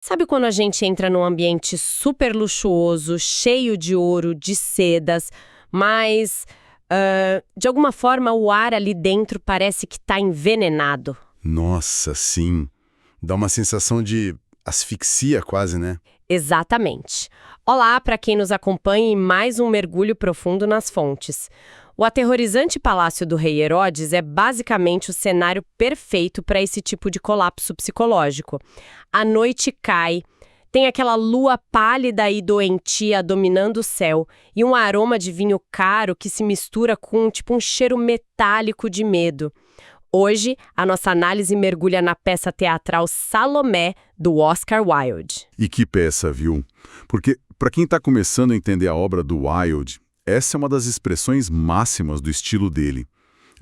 Sabe quando a gente entra num ambiente super luxuoso, cheio de ouro, de sedas, mas de alguma forma o ar ali dentro parece que está envenenado? Nossa, sim. Dá uma sensação de asfixia quase, né? Exatamente. Olá para quem nos acompanha em mais um mergulho profundo nas fontes. O aterrorizante Palácio do Rei Herodes é basicamente o cenário perfeito para esse tipo de colapso psicológico. A noite cai, tem aquela lua pálida e doentia dominando o céu e um aroma de vinho caro que se mistura com um cheiro metálico de medo. Hoje, a nossa análise mergulha na peça teatral Salomé, do Oscar Wilde. E que peça, viu? Porque, para quem está começando a entender a obra do Wilde, essa é uma das expressões máximas do estilo dele.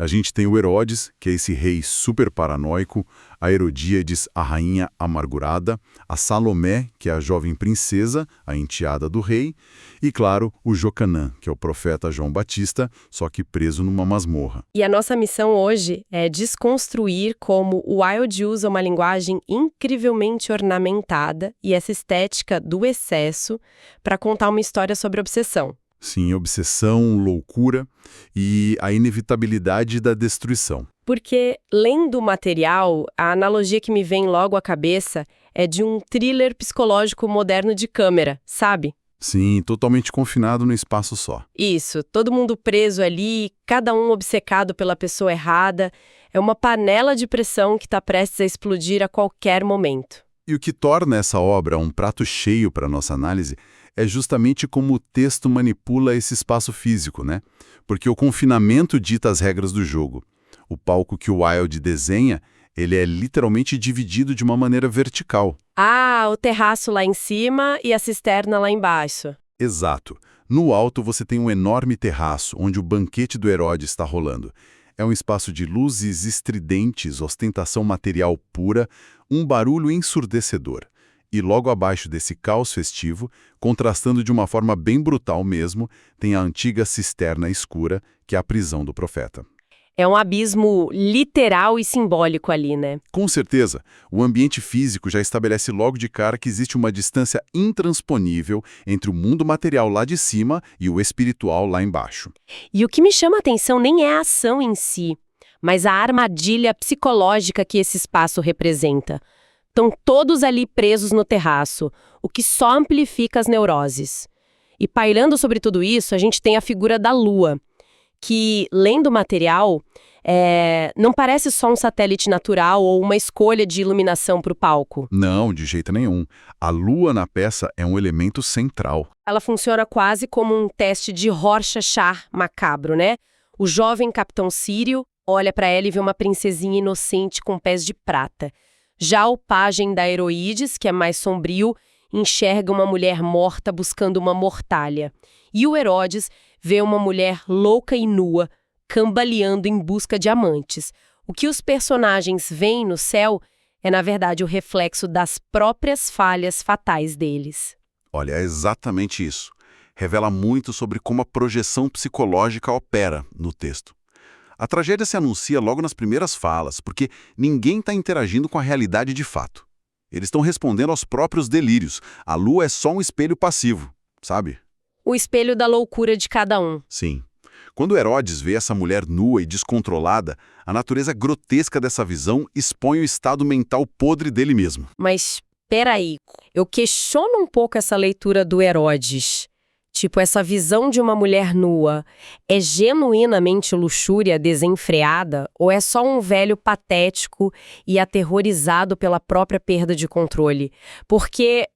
A gente tem o Herodes, que é esse rei super paranoico, a Herodíades, a rainha amargurada, a Salomé, que é a jovem princesa, a enteada do rei, e, claro, o Jocanã, que é o profeta João Batista, só que preso numa masmorra. E a nossa missão hoje é desconstruir como o Wilde usa uma linguagem incrivelmente ornamentada e essa estética do excesso para contar uma história sobre obsessão. Sim, obsessão, loucura e a inevitabilidade da destruição. Porque, lendo o material, a analogia que me vem logo à cabeça é de um thriller psicológico moderno de câmera, sabe? Sim, totalmente confinado no espaço só. Isso, todo mundo preso ali, cada um obcecado pela pessoa errada. É uma panela de pressão que está prestes a explodir a qualquer momento. E o que torna essa obra um prato cheio para nossa análise é justamente como o texto manipula esse espaço físico, né? Porque o confinamento dita as regras do jogo. O palco que o Wilde desenha, ele é literalmente dividido de uma maneira vertical. Ah, o terraço lá em cima e a cisterna lá embaixo. Exato. No alto você tem um enorme terraço, onde o banquete do Herodes está rolando. É um espaço de luzes estridentes, ostentação material pura, um barulho ensurdecedor. E logo abaixo desse caos festivo, contrastando de uma forma bem brutal mesmo, tem a antiga cisterna escura, que é a prisão do profeta. É um abismo literal e simbólico ali, né? Com certeza, o ambiente físico já estabelece logo de cara que existe uma distância intransponível entre o mundo material lá de cima e o espiritual lá embaixo. E o que me chama a atenção nem é a ação em si, mas a armadilha psicológica que esse espaço representa. Estão todos ali presos no terraço, o que só amplifica as neuroses. E pairando sobre tudo isso, a gente tem a figura da Lua, que, lendo o material, não parece só um satélite natural ou uma escolha de iluminação para o palco. Não, de jeito nenhum. A Lua na peça é um elemento central. Ela funciona quase como um teste de Rorschach macabro, né? O jovem capitão Sírio olha para ela e vê uma princesinha inocente com pés de prata. Já o pajem da Heroídes, que é mais sombrio, enxerga uma mulher morta buscando uma mortalha. E o Herodes vê uma mulher louca e nua, cambaleando em busca de amantes. O que os personagens veem no céu é, na verdade, o reflexo das próprias falhas fatais deles. Olha, é exatamente isso. Revela muito sobre como a projeção psicológica opera no texto. A tragédia se anuncia logo nas primeiras falas, porque ninguém está interagindo com a realidade de fato. Eles estão respondendo aos próprios delírios. A lua é só um espelho passivo, sabe? O espelho da loucura de cada um. Sim. Quando Herodes vê essa mulher nua e descontrolada, a natureza grotesca dessa visão expõe o estado mental podre dele mesmo. Mas, peraí, eu questiono um pouco essa leitura do Herodes. Tipo, essa visão de uma mulher nua é genuinamente luxúria desenfreada ou é só um velho patético e aterrorizado pela própria perda de controle? Porque,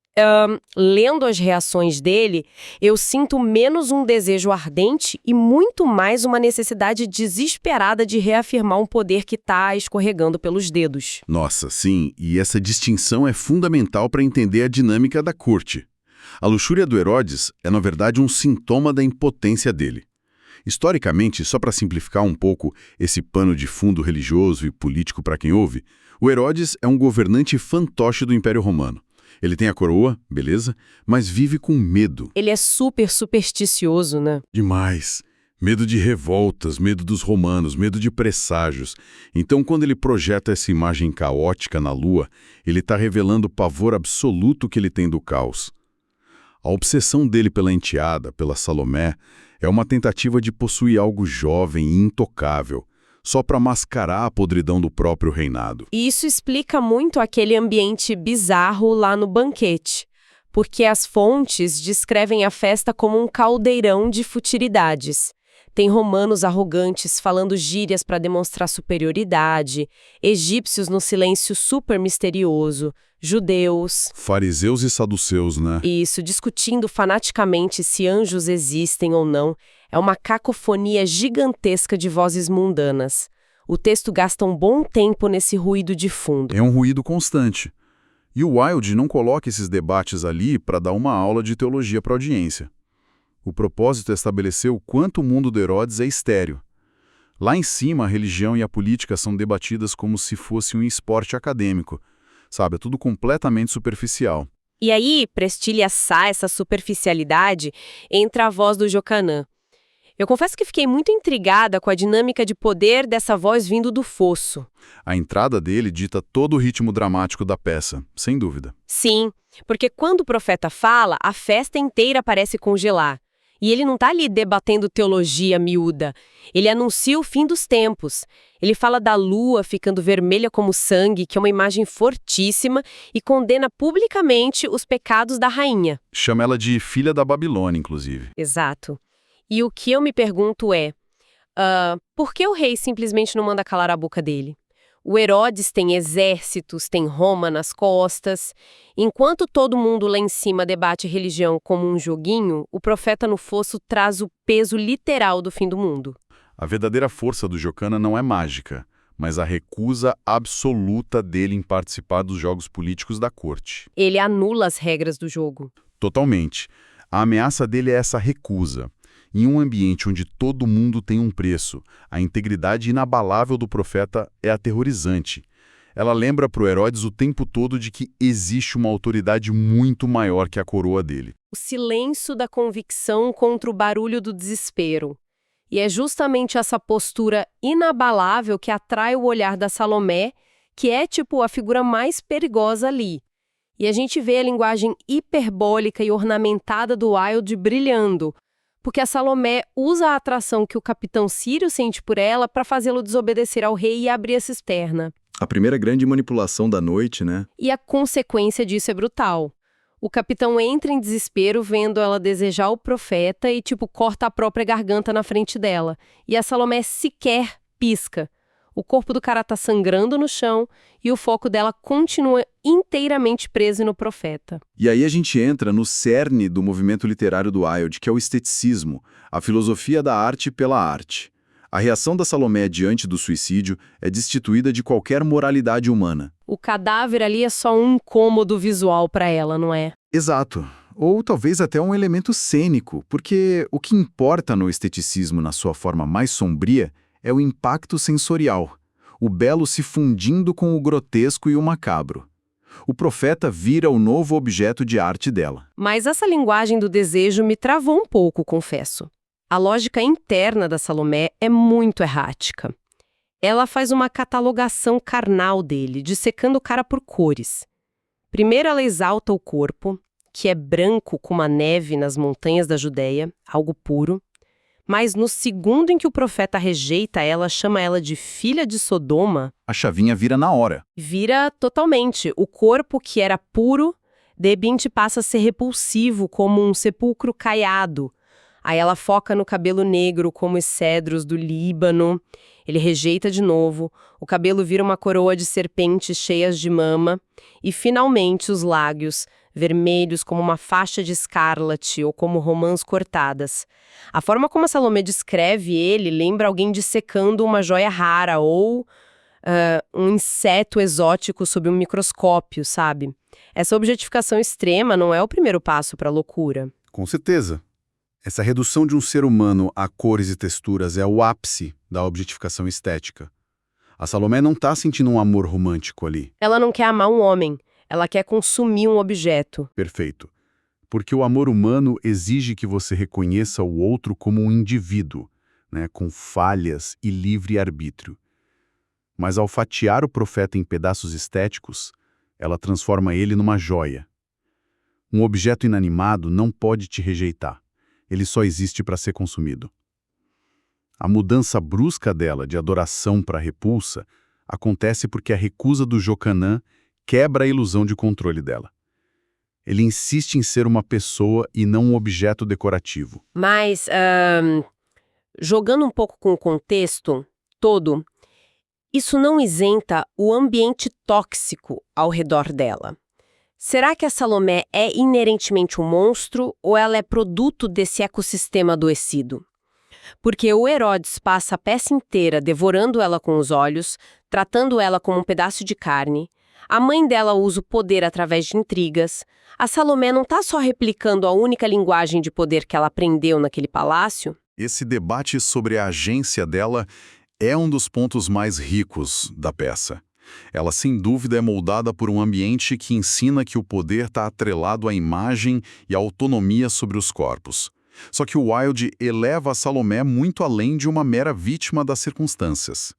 lendo as reações dele, eu sinto menos um desejo ardente e muito mais uma necessidade desesperada de reafirmar um poder que está escorregando pelos dedos. Nossa, sim, e essa distinção é fundamental para entender a dinâmica da corte. A luxúria do Herodes é, na verdade, um sintoma da impotência dele. Historicamente, só para simplificar um pouco esse pano de fundo religioso e político para quem ouve, o Herodes é um governante fantoche do Império Romano. Ele tem a coroa, beleza, mas vive com medo. Ele é super supersticioso, né? Demais. Medo de revoltas, medo dos romanos, medo de presságios. Então, quando ele projeta essa imagem caótica na Lua, ele está revelando o pavor absoluto que ele tem do caos. A obsessão dele pela enteada, pela Salomé, é uma tentativa de possuir algo jovem e intocável, só para mascarar a podridão do próprio reinado. E isso explica muito aquele ambiente bizarro lá no banquete, porque as fontes descrevem a festa como um caldeirão de futilidades. Tem romanos arrogantes falando gírias para demonstrar superioridade, egípcios no silêncio super misterioso, judeus... Fariseus e saduceus, né? Isso, discutindo fanaticamente se anjos existem ou não. É uma cacofonia gigantesca de vozes mundanas. O texto gasta um bom tempo nesse ruído de fundo. É um ruído constante. E o Wilde não coloca esses debates ali para dar uma aula de teologia para a audiência. O propósito é estabelecer o quanto o mundo de Herodes é estéril. Lá em cima, a religião e a política são debatidas como se fosse um esporte acadêmico. Sabe, é tudo completamente superficial. E aí, para estilhaçar essa superficialidade, entra a voz do Jocanã. Eu confesso que fiquei muito intrigada com a dinâmica de poder dessa voz vindo do fosso. A entrada dele dita todo o ritmo dramático da peça, sem dúvida. Sim, porque quando o profeta fala, a festa inteira parece congelar. E ele não está ali debatendo teologia miúda. Ele anuncia o fim dos tempos. Ele fala da lua ficando vermelha como sangue, que é uma imagem fortíssima, e condena publicamente os pecados da rainha. Chama ela de filha da Babilônia, inclusive. Exato. E o que eu me pergunto é, por que o rei simplesmente não manda calar a boca dele? O Herodes tem exércitos, tem Roma nas costas. Enquanto todo mundo lá em cima debate religião como um joguinho, o profeta no fosso traz o peso literal do fim do mundo. A verdadeira força do Jocana não é mágica, mas a recusa absoluta dele em participar dos jogos políticos da corte. Ele anula as regras do jogo. Totalmente. A ameaça dele é essa recusa. Em um ambiente onde todo mundo tem um preço, a integridade inabalável do profeta é aterrorizante. Ela lembra para o Herodes o tempo todo de que existe uma autoridade muito maior que a coroa dele. O silêncio da convicção contra o barulho do desespero. E é justamente essa postura inabalável que atrai o olhar da Salomé, que é tipo a figura mais perigosa ali. E a gente vê a linguagem hiperbólica e ornamentada do Wilde brilhando, porque a Salomé usa a atração que o capitão Sírio sente por ela para fazê-lo desobedecer ao rei e abrir a cisterna. A primeira grande manipulação da noite, né? E a consequência disso é brutal. O capitão entra em desespero vendo ela desejar o profeta e, corta a própria garganta na frente dela. E a Salomé sequer pisca. O corpo do cara tá sangrando no chão e o foco dela continua inteiramente preso no profeta. E aí a gente entra no cerne do movimento literário do Wilde, que é o esteticismo, a filosofia da arte pela arte. A reação da Salomé diante do suicídio é destituída de qualquer moralidade humana. O cadáver ali é só um incômodo visual para ela, não é? Exato. Ou talvez até um elemento cênico, porque o que importa no esteticismo na sua forma mais sombria é o impacto sensorial, o belo se fundindo com o grotesco e o macabro. O profeta vira o novo objeto de arte dela. Mas essa linguagem do desejo me travou um pouco, confesso. A lógica interna da Salomé é muito errática. Ela faz uma catalogação carnal dele, dissecando o cara por cores. Primeiro ela exalta o corpo, que é branco como a neve nas montanhas da Judéia, algo puro. Mas no segundo em que o profeta rejeita ela, chama ela de filha de Sodoma... A chavinha vira na hora. Vira totalmente. O corpo que era puro, de repente passa a ser repulsivo, como um sepulcro caiado. Aí ela foca no cabelo negro, como os cedros do Líbano. Ele rejeita de novo. O cabelo vira uma coroa de serpentes cheias de mama. E, finalmente, os lábios, vermelhos como uma faixa de escarlate ou como romãs cortadas. A forma como a Salomé descreve ele lembra alguém dissecando uma joia rara ou um inseto exótico sob um microscópio, sabe? Essa objetificação extrema não é o primeiro passo para a loucura. Com certeza. Essa redução de um ser humano a cores e texturas é o ápice da objetificação estética. A Salomé não está sentindo um amor romântico ali. Ela não quer amar um homem, ela quer consumir um objeto. Perfeito. Porque o amor humano exige que você reconheça o outro como um indivíduo, né, com falhas e livre-arbítrio. Mas ao fatiar o profeta em pedaços estéticos, ela transforma ele numa joia. Um objeto inanimado não pode te rejeitar. Ele só existe para ser consumido. A mudança brusca dela de adoração para repulsa acontece porque a recusa do Jochanaan quebra a ilusão de controle dela. Ele insiste em ser uma pessoa e não um objeto decorativo. Mas, jogando um pouco com o contexto todo, isso não isenta o ambiente tóxico ao redor dela. Será que a Salomé é inerentemente um monstro ou ela é produto desse ecossistema adoecido? Porque o Herodes passa a peça inteira devorando ela com os olhos, tratando ela como um pedaço de carne. A mãe dela usa o poder através de intrigas. A Salomé não está só replicando a única linguagem de poder que ela aprendeu naquele palácio? Esse debate sobre a agência dela é um dos pontos mais ricos da peça. Ela, sem dúvida, é moldada por um ambiente que ensina que o poder está atrelado à imagem e à autonomia sobre os corpos. Só que o Wilde eleva a Salomé muito além de uma mera vítima das circunstâncias.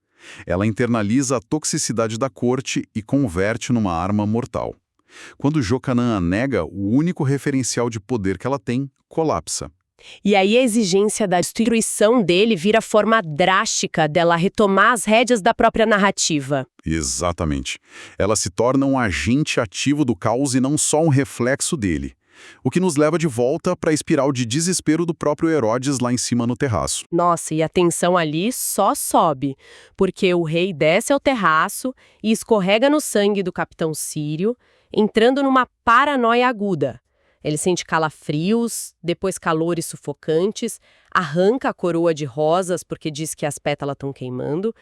Ela internaliza a toxicidade da corte e converte numa arma mortal. Quando Jochanaan a nega, o único referencial de poder que ela tem colapsa. E aí a exigência da destruição dele vira forma drástica dela retomar as rédeas da própria narrativa. Exatamente. Ela se torna um agente ativo do caos e não só um reflexo dele. O que nos leva de volta para a espiral de desespero do próprio Herodes lá em cima no terraço. Nossa, e a tensão ali só sobe, porque o rei desce ao terraço e escorrega no sangue do capitão sírio, entrando numa paranoia aguda. Ele sente calafrios, depois calores sufocantes, arranca a coroa de rosas porque diz que as pétalas estão queimando.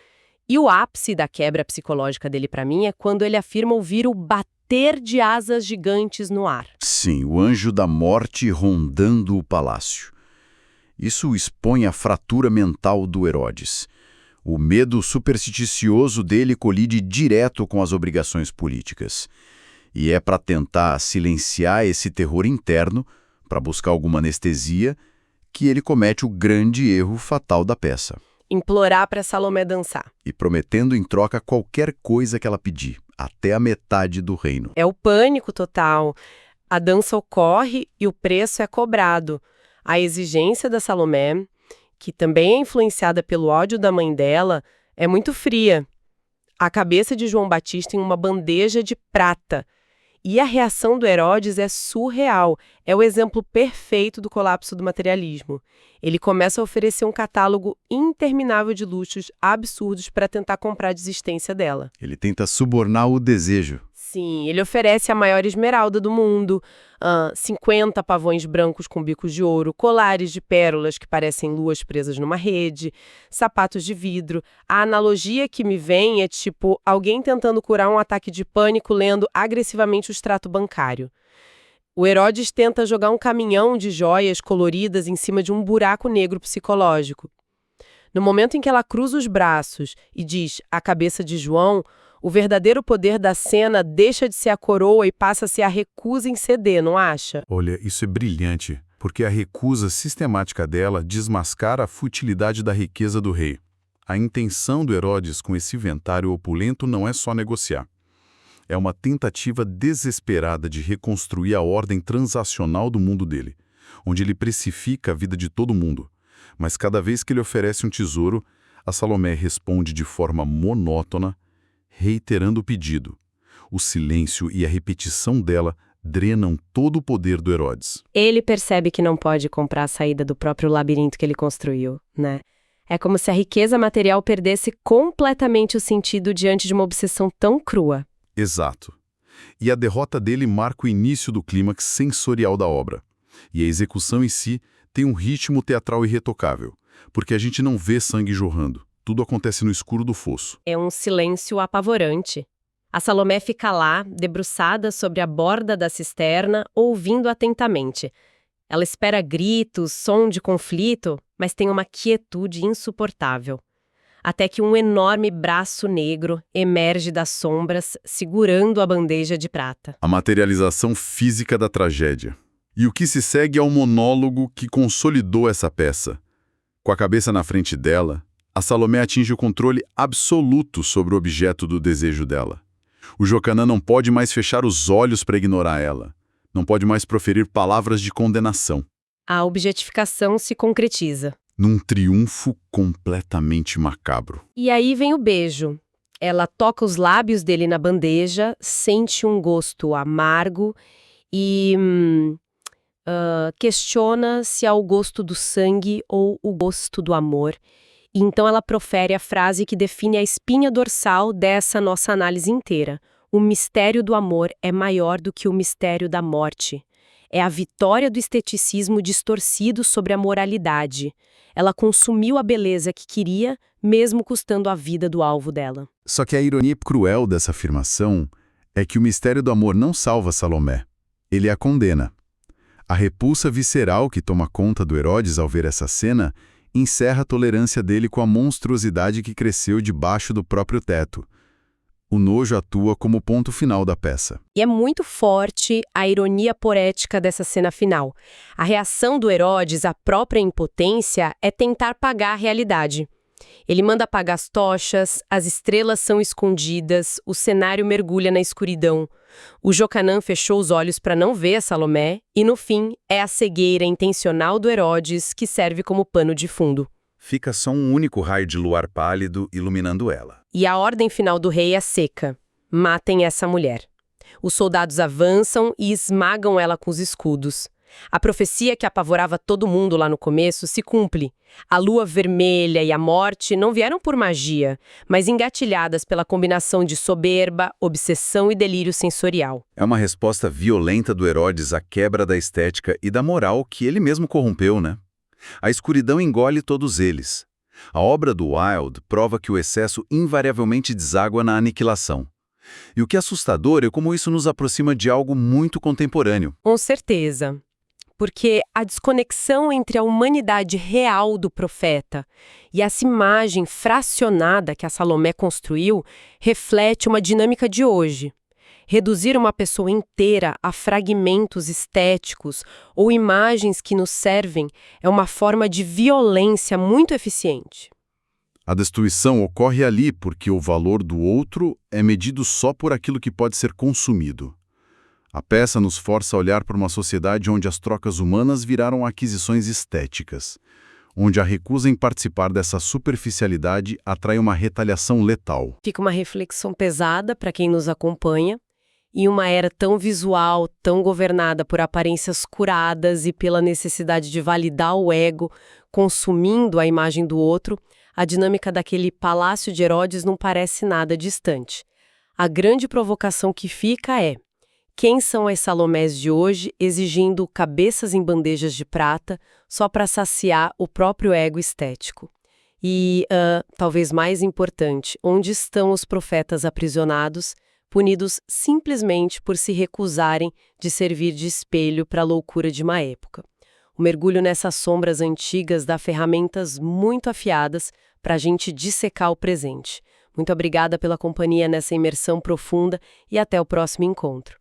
E o ápice da quebra psicológica dele para mim é quando ele afirma ouvir o bater de asas gigantes no ar. Sim, o anjo da morte rondando o palácio. Isso expõe a fratura mental do Herodes. O medo supersticioso dele colide direto com as obrigações políticas. E é para tentar silenciar esse terror interno, para buscar alguma anestesia, que ele comete o grande erro fatal da peça. Implorar para Salomé dançar. E prometendo em troca qualquer coisa que ela pedir, até a metade do reino. É o pânico total. A dança ocorre e o preço é cobrado. A exigência da Salomé, que também é influenciada pelo ódio da mãe dela, é muito fria. A cabeça de João Batista em uma bandeja de prata. E a reação do Herodes é surreal. É o exemplo perfeito do colapso do materialismo. Ele começa a oferecer um catálogo interminável de luxos absurdos para tentar comprar a desistência dela. Ele tenta subornar o desejo. Sim, ele oferece a maior esmeralda do mundo, 50 pavões brancos com bicos de ouro, colares de pérolas que parecem luas presas numa rede, sapatos de vidro. A analogia que me vem é tipo alguém tentando curar um ataque de pânico lendo agressivamente o extrato bancário. O Herodes tenta jogar um caminhão de joias coloridas em cima de um buraco negro psicológico. No momento em que ela cruza os braços e diz a cabeça de João, o verdadeiro poder da cena deixa de ser a coroa e passa a ser a recusa em ceder, não acha? Olha, isso é brilhante, porque a recusa sistemática dela desmascara a futilidade da riqueza do rei. A intenção do Herodes com esse inventário opulento não é só negociar. É uma tentativa desesperada de reconstruir a ordem transacional do mundo dele, onde ele precifica a vida de todo mundo. Mas cada vez que ele oferece um tesouro, a Salomé responde de forma monótona, reiterando o pedido. O silêncio e a repetição dela drenam todo o poder do Herodes. Ele percebe que não pode comprar a saída do próprio labirinto que ele construiu, né? É como se a riqueza material perdesse completamente o sentido diante de uma obsessão tão crua. Exato. E a derrota dele marca o início do clímax sensorial da obra. E a execução em si tem um ritmo teatral irretocável, porque a gente não vê sangue jorrando. Tudo acontece no escuro do fosso. É um silêncio apavorante. A Salomé fica lá, debruçada sobre a borda da cisterna, ouvindo atentamente. Ela espera gritos, som de conflito, mas tem uma quietude insuportável. Até que um enorme braço negro emerge das sombras, segurando a bandeja de prata. A materialização física da tragédia. E o que se segue é um monólogo que consolidou essa peça. Com a cabeça na frente dela, a Salomé atinge o controle absoluto sobre o objeto do desejo dela. O Jocanã não pode mais fechar os olhos para ignorar ela. Não pode mais proferir palavras de condenação. A objetificação se concretiza. Num triunfo completamente macabro. E aí vem o beijo. Ela toca os lábios dele na bandeja, sente um gosto amargo e questiona se é o gosto do sangue ou o gosto do amor. E então ela profere a frase que define a espinha dorsal dessa nossa análise inteira. O mistério do amor é maior do que o mistério da morte. É a vitória do esteticismo distorcido sobre a moralidade. Ela consumiu a beleza que queria, mesmo custando a vida do alvo dela. Só que a ironia cruel dessa afirmação é que o mistério do amor não salva Salomé. Ele a condena. A repulsa visceral que toma conta do Herodes ao ver essa cena encerra a tolerância dele com a monstruosidade que cresceu debaixo do próprio teto. O nojo atua como ponto final da peça. E é muito forte a ironia poética dessa cena final. A reação do Herodes à própria impotência é tentar pagar a realidade. Ele manda apagar as tochas, as estrelas são escondidas, o cenário mergulha na escuridão. O Jocanã fechou os olhos para não ver a Salomé e, no fim, é a cegueira intencional do Herodes que serve como pano de fundo. Fica só um único raio de luar pálido iluminando ela. E a ordem final do rei é seca. Matem essa mulher. Os soldados avançam e esmagam ela com os escudos. A profecia que apavorava todo mundo lá no começo se cumpre. A lua vermelha e a morte não vieram por magia, mas engatilhadas pela combinação de soberba, obsessão e delírio sensorial. É uma resposta violenta do Herodes à quebra da estética e da moral que ele mesmo corrompeu, né? A escuridão engole todos eles. A obra do Wilde prova que o excesso invariavelmente deságua na aniquilação. E o que é assustador é como isso nos aproxima de algo muito contemporâneo. Com certeza. Porque a desconexão entre a humanidade real do profeta e essa imagem fracionada que a Salomé construiu reflete uma dinâmica de hoje. Reduzir uma pessoa inteira a fragmentos estéticos ou imagens que nos servem é uma forma de violência muito eficiente. A destruição ocorre ali porque o valor do outro é medido só por aquilo que pode ser consumido. A peça nos força a olhar para uma sociedade onde as trocas humanas viraram aquisições estéticas, onde a recusa em participar dessa superficialidade atrai uma retaliação letal. Fica uma reflexão pesada para quem nos acompanha. Em uma era tão visual, tão governada por aparências curadas e pela necessidade de validar o ego, consumindo a imagem do outro, a dinâmica daquele palácio de Herodes não parece nada distante. A grande provocação que fica é: quem são as Salomés de hoje exigindo cabeças em bandejas de prata só para saciar o próprio ego estético? E, talvez mais importante, onde estão os profetas aprisionados, punidos simplesmente por se recusarem de servir de espelho para a loucura de uma época? O mergulho nessas sombras antigas dá ferramentas muito afiadas para a gente dissecar o presente. Muito obrigada pela companhia nessa imersão profunda e até o próximo encontro.